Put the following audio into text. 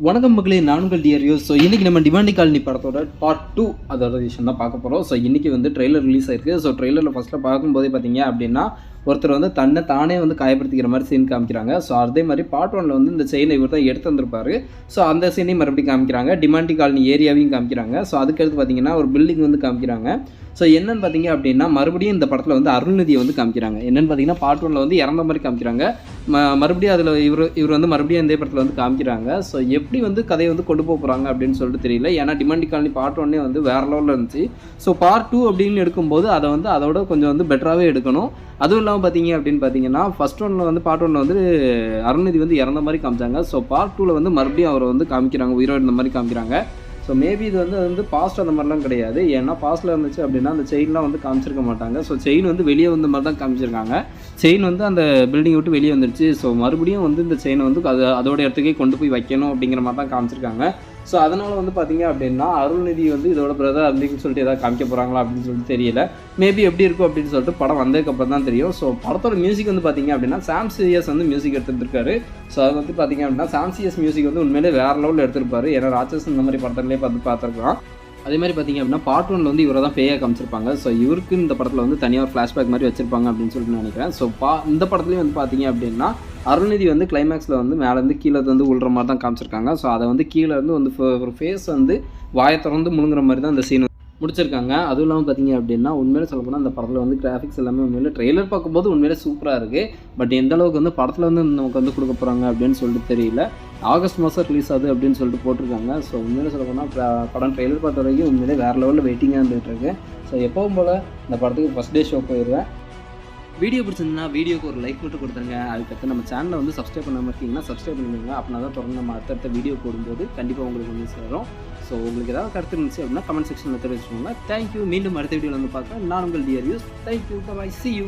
வணக்கம் மக்களே, நான் உங்கள் டிஆர்யூ. ஸோ இன்றைக்கி நம்ம டிமாண்டிங் காலனி படத்தோட பார்ட் 2 அதோட விஷயம் தான் பார்க்க போகிறோம். ஸோ இன்றைக்கி வந்து ட்ரெய்லர் ரிலீஸ் ஆயிருக்கு. ஸோ ட்ரெய்லரில் ஃபஸ்ட்டில் பார்க்கும்போதே பார்த்தீங்க அப்படின்னா ஒருத்தர் வந்து தன்னை தானே வந்து காயப்படுத்திக்கிற மாதிரி சீன் காமிக்கிறாங்க. ஸோ அதே மாதிரி பார்ட் 1ல் வந்து இந்த செயினை இவர் தான் எடுத்து வந்திருப்பாரு. ஸோ அந்த சீனையும் மறுபடியும் காமிக்கிறாங்க. டிமாண்டிங் காலனி ஏரியாவையும் காமிக்கிறாங்க. ஸோ அதுக்கடுத்து பார்த்தீங்கன்னா ஒரு பில்டிங் வந்து காமிக்கிறாங்க. ஸோ என்னென்னு பார்த்தீங்க அப்படின்னா மறுபடியும் இந்த படத்தில் வந்து அருள்நிதியை வந்து காமிக்கிறாங்க. என்னென்னு பார்த்தீங்கன்னா பார்ட் 1ல் வந்து இறந்த மாதிரி காமிக்கிறாங்க. மறுபடியும் அதில் இவர் வந்து மறுபடியும் இந்த படத்தில் வந்து காமிக்கிறாங்க. ஸோ எப்படி வந்து கதையை வந்து கொண்டு போக போகிறாங்க அப்படின்னு சொல்லிட்டு தெரியல. ஏன்னா டிமாண்டிங் காலனி பார்ட் 1 வந்து வேறு லெவலில் இருந்துச்சு. ஸோ பார்ட் 2 அப்படின்னு எடுக்கும்போது அதை வந்து அதோட கொஞ்சம் வந்து பெட்டராகவே எடுக்கணும். அதுவும் இல்லாமல் பார்த்தீங்கன்னா ஃபர்ஸ்ட் ஒன்ல வந்து பார்ட் 1ல் வந்து அருள்நிதி வந்து இறந்த மாதிரி காமிச்சாங்க. ஸோ பார்ட் 2ல் வந்து மறுபடியும் அவரை வந்து காமிக்கிறாங்க, உயிரோடு இருந்த மாதிரி காமிக்கிறாங்க. ஸோ மேபி இது வந்து பாஸ்ட் அந்த மாதிரிலாம் கிடையாது. ஏன்னா பாஸ்ட்டில் இருந்துச்சு அப்படின்னா அந்த செயின்லாம் வந்து காமிச்சிருக்க மாட்டாங்க. ஸோ செயின் வந்து வெளியே வந்த மாதிரி தான் காமிச்சிருக்காங்க. செயின் வந்து அந்த பில்டிங்கை விட்டு வெளியே வந்துடுச்சு. ஸோ மறுபடியும் வந்து இந்த செயினை வந்து அதோட இடத்துக்கே கொண்டு போய் வைக்கணும் அப்படிங்கிற மாதிரி தான் காமிச்சிருக்காங்க. ஸோ அதனால் வந்து பார்த்தீங்க அப்படின்னா அருள்நிதி வந்து இதோட பிரதர் அப்படின்னு சொல்லிட்டு எதாவது காமிக்க போகிறாங்களா அப்படின்னு சொல்லிட்டு தெரியல. மேபி எப்படி இருக்கும் அப்படின்னு சொல்லிட்டு படம் வந்ததுக்கப்புறம் தான் தெரியும். ஸோ படத்தோட மியூசிக் வந்து பார்த்தீங்க அப்படின்னா சாம் சிஎஸ் வந்து மியூசிக் எடுத்துருக்காரு. ஸோ அது வந்து பார்த்தீங்க அப்படின்னா சாம் சிஎஸ் மியூசிக் வந்து உண்மையிலே வேறு லெவலில் எடுத்திருப்பாரு. ஏன்னா ராட்சஸ் இந்த மாதிரி படத்துலேயே பார்த்துருக்கலாம். அதே மாதிரி பார்த்தீங்க அப்படின்னா பார்ட் 1ல் வந்து இவரை தான் பேயாக காமிச்சிருப்பாங்க. ஸோ இவருக்கு இந்த படத்தில் வந்து தனியாக ஒரு ஃப்ளாஷ்பேக் மாதிரி வச்சிருப்பாங்க அப்படின்னு சொல்லிட்டு நினைக்கிறேன். ஸோ இந்த படத்துலேயும் வந்து பார்த்தீங்க அப்படின்னா அருள்நிதி வந்து கிளைமேக்ஸில் வந்து மேலேருந்து கீழே வந்து உள்ற மாதிரி தான் காமிச்சிருக்காங்க. ஸோ அதை வந்து கீழே இருந்து வந்து ஒரு ஃபேஸ் வந்து வாயை திறந்து முழுங்குற மாதிரி தான் இந்த சீன் முடிச்சிருக்காங்க. அதுவும் இல்லாமல் பார்த்தீங்க அப்படின்னா உண்மையிலே சொல்லப்போனால் அந்த படத்தில் வந்து கிராஃபிக்ஸ் எல்லாமே உண்மையிலே ட்ரெய்லர் பார்க்கும்போது உண்மையிலே சூப்பராக இருக்குது. பட் எந்த அளவுக்கு வந்து படத்தில் வந்து நமக்கு வந்து கொடுக்க போகிறாங்க அப்படின்னு சொல்லிட்டு தெரியல. ஆகஸ்ட் மாதம் ரிலீஸ் ஆகுது அப்படின்னு சொல்லிட்டு போட்டிருக்காங்க. ஸோ உண்மையிலே சொல்லப்போனால் படம் ட்ரெய்லர் பார்த்த வரைக்கும் உண்மையிலே வேறு லெவலில் வெயிட்டிங்காக இருந்துகிட்ருக்கு. ஸோ எப்பவும் போல் இந்த படத்துக்கு ஃபஸ்ட் டே ஷோ போயிடுவேன். வீடியோ பிடிச்சிருந்தா வீடியோக்கு ஒரு லைக் மட்டும் கொடுத்துருங்க. அதுக்கடுத்து நம்ம சேனலை வந்து சப்ஸ்கிரைப் பண்ணாமல் இருக்கீங்கன்னா சப்ஸ்கிரைப் பண்ணிடுங்க. அப்படின்னா தான் தொடர்ந்து நம்ம அடுத்த வீடியோ போடும்போது கண்டிப்பாக உங்களுக்கு வந்து சேரும். ஸோ உங்களுக்கு ஏதாவது கருத்து இருந்துச்சு அப்படின்னா கமெண்ட் செக்ஷனில் தெரிவிச்சுக்கோங்க. தேங்க்யூ. மீண்டும் அடுத்த வீடியோவில் வந்து பார்க்க நான் உங்கள் டிஆர்யூஸ். தேங்க்யூ. பை. See you.